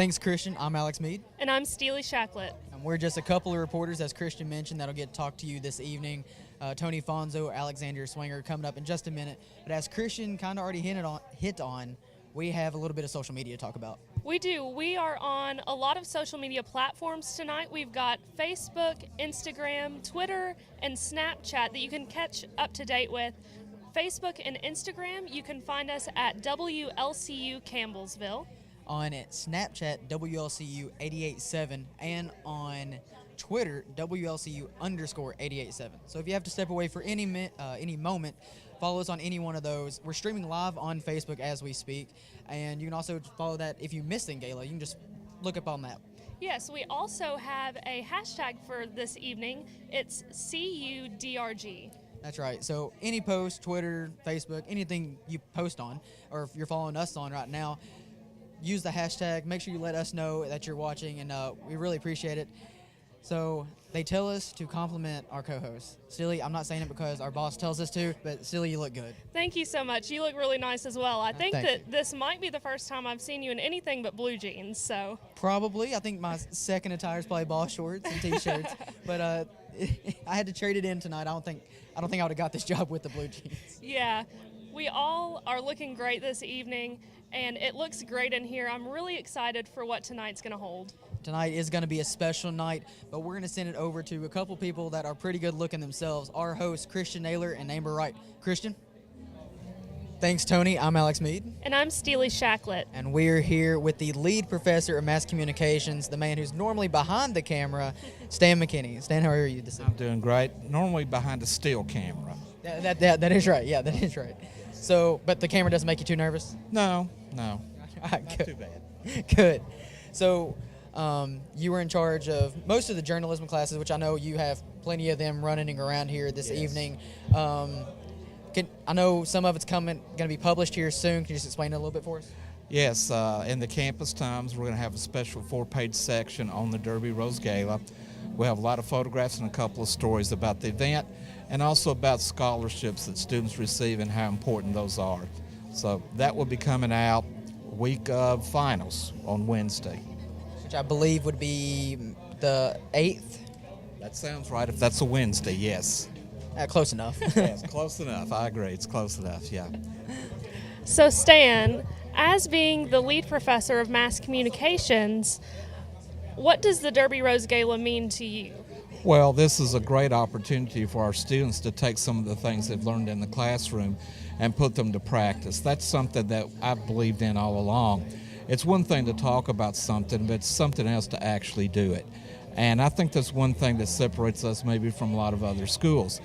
Thanks, Christian. I'm Alex Mead. And I'm Steely Shacklet. And we're just a couple of reporters, as Christian mentioned, that'll get to talk to you this evening. Tony Fonzo, Alexander Swinger coming up in just a minute. But as Christian kind of already hit on, we have a little bit of social media to talk about. We do. We are on a lot of social media platforms tonight. We've got Facebook, Instagram, Twitter, and Snapchat that you can catch up to date with. Facebook and Instagram, you can find us at WLCU Campbellsville. On Snapchat, WLCU887, and on Twitter, WLCU_887. So if you have to step away for any moment, follow us on any one of those. We're streaming live on Facebook as we speak, and you can also follow that if you missed Gala. You can just look up on that. Yes, we also have a hashtag for this evening. It's CUDRG. That's right. So any post, Twitter, Facebook, anything you post on, or if you're following us on right now, use the hashtag. Make sure you let us know that you're watching, and we really appreciate it. So they tell us to compliment our co-host. Silly, I'm not saying it because our boss tells us to, but Silly, you look good. Thank you so much. You look really nice as well. I think Thank that you. this might be the first time I've seen you in anything but blue jeans, so. Probably. I think my second attire is probably ball shorts and T-shirts, but I had to trade it in tonight. I don't think I would have got this job with the blue jeans. Yeah, we all are looking great this evening, and it looks great in here. I'm really excited for what tonight's going to hold. Tonight is going to be a special night, but we're going to send it over to a couple people that are pretty good looking themselves. Our hosts, Christian Naylor and Amber Wright. Christian? Thanks, Tony. I'm Alex Mead. And I'm Steely Shacklet. And we're here with the lead professor of mass communications, the man who's normally behind the camera, Stan McKinney. Stan, how are you this evening? I'm doing great. Normally behind a still camera. That is right. Yeah, that is right. So, but the camera doesn't make you too nervous? No. All right, Not good. too bad. Good. So, you were in charge of most of the journalism classes, which I know you have plenty of them running around here this evening. I know some of it's going to be published here soon. Can you just explain it a little bit for us? Yes, in the Campus Times, we're going to have a special 4-page section on the Derby Rose Gala. We'll have a lot of photographs and a couple of stories about the event, and also about scholarships that students receive and how important those are. So that will be coming out week of finals on Wednesday. Which I believe would be the 8th. That sounds right. If that's a Wednesday, yes. Close enough. Yes, close enough. I agree. It's close enough, yeah. So, Stan, as being the lead professor of mass communications, what does the Derby Rose Gala mean to you? Well, this is a great opportunity for our students to take some of the things they've learned in the classroom and put them to practice. That's something that I've believed in all along. It's one thing to talk about something, but it's something else to actually do it. And I think that's one thing that separates us maybe from a lot of other schools.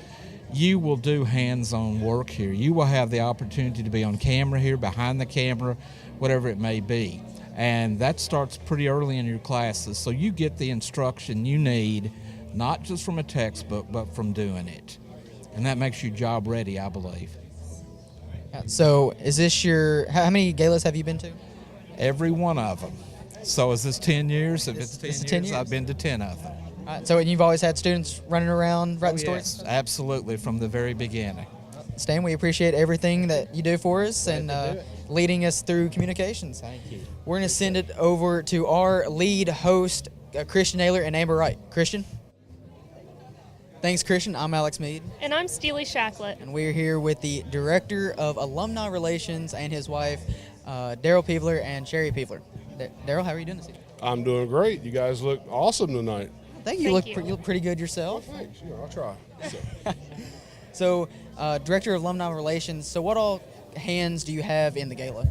You will do hands-on work here. You will have the opportunity to be on camera here, behind the camera, whatever it may be. And that starts pretty early in your classes, so you get the instruction you need, not just from a textbook, but from doing it. And that makes you job ready, I believe. So is this how many galas have you been to? Every one of them. So is this 10 years? If This it's is 10 10 years, years? I've been to 10 of them. So you've always had students running around writing stories? Yes, absolutely, from the very beginning. Stan, we appreciate everything that you do for us and Glad to do it. leading us through communications. Thank you. We're going to send it over to our lead host, Christian Naylor and Amber Wright. Christian? Thanks, Christian. I'm Alex Mead. And I'm Steely Shacklet. And we're here with the Director of Alumni Relations and his wife, Daryl Peevler and Sherry Peevler. Daryl, how are you doing this evening? I'm doing great. You guys look awesome tonight. Thank you. Thank You you. look pretty good yourself. Thanks. I'll try. So, Director of Alumni Relations, so what all hands do you have in the gala?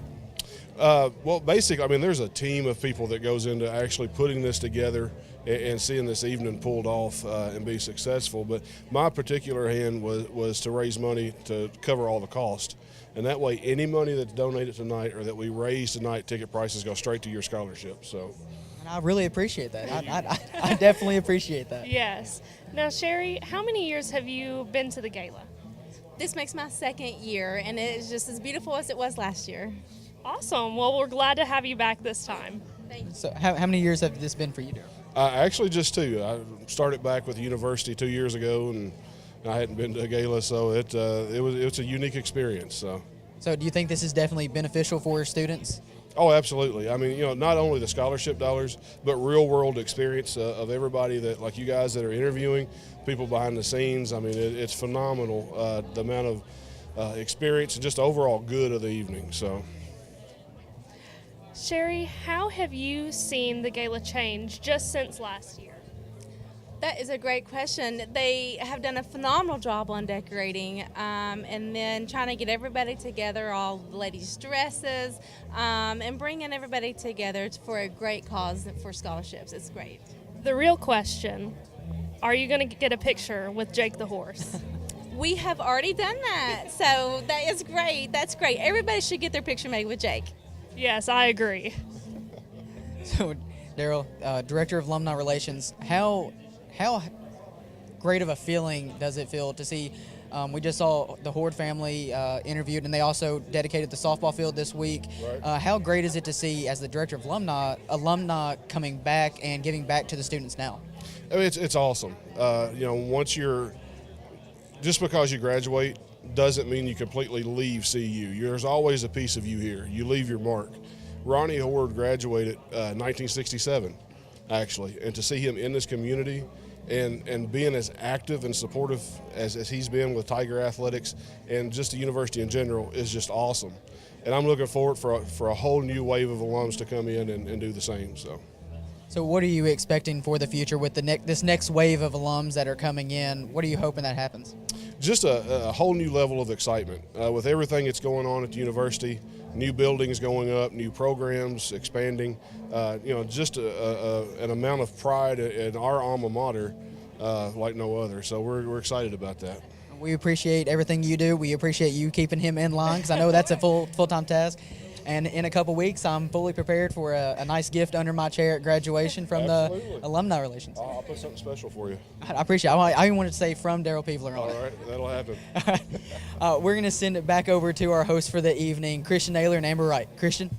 Well, basically, I mean, there's a team of people that goes into actually putting this together and seeing this evening pulled off and be successful. But my particular hand was to raise money to cover all the cost. And that way, any money that's donated tonight or that we raise tonight, ticket prices go straight to your scholarship. So, And I really appreciate that. I definitely appreciate that. Yes. Now, Sherry, how many years have you been to the gala? This makes my second year, and it is just as beautiful as it was last year. Awesome. Well, we're glad to have you back this time. Thank you. So how many years have this been for you, Daryl? actually, just two. I started back with the university 2 years ago, and I hadn't been to a gala, so it was a unique experience. So So do you think this is definitely beneficial for students? Oh, absolutely. I mean, not only the scholarship dollars, but real world experience of everybody that, like you guys that are interviewing, people behind the scenes. I mean, it's phenomenal, the amount of experience and just overall good of the evening. So. Sherry, how have you seen the gala change just since last year? That is a great question. They have done a phenomenal job on decorating, and then trying to get everybody together, all the ladies' dresses, and bringing everybody together for a great cause for scholarships. It's great. The real question, are you going to get a picture with Jake the horse? We have already done that, so that is great. That's great. Everybody should get their picture made with Jake. Yes, I agree. So, Daryl, Director of Alumni Relations, how great of a feeling does it feel to see? We just saw the Horde family interviewed, and they also dedicated the softball field this week. Right. How great is it to see, as the Director of alumni coming back and giving back to the students now? I mean, it's awesome. Just because you graduate doesn't mean you completely leave CU. There's always a piece of you here. You leave your mark. Ronnie Horde graduated 1967, actually, and to see him in this community and being as active and supportive as he's been with Tiger Athletics and just the university in general is just awesome. And I'm looking forward for a whole new wave of alums to come in and do the same. So what are you expecting for the future with this next wave of alums that are coming in? What are you hoping that happens? Just a whole new level of excitement with everything that's going on at the university. New buildings going up, new programs expanding. Just an amount of pride in our alma mater like no other. So we're excited about that. We appreciate everything you do. We appreciate you keeping him in line, because I know that's a full-time task. And in a couple weeks, I'm fully prepared for a nice gift under my chair at graduation from Absolutely. the Alumni Relations. I'll put something special for you. I appreciate it. I even wanted to say from Daryl Peevler on All it. right, that'll happen. We're going to send it back over to our host for the evening, Christian Naylor and Amber Wright. Christian?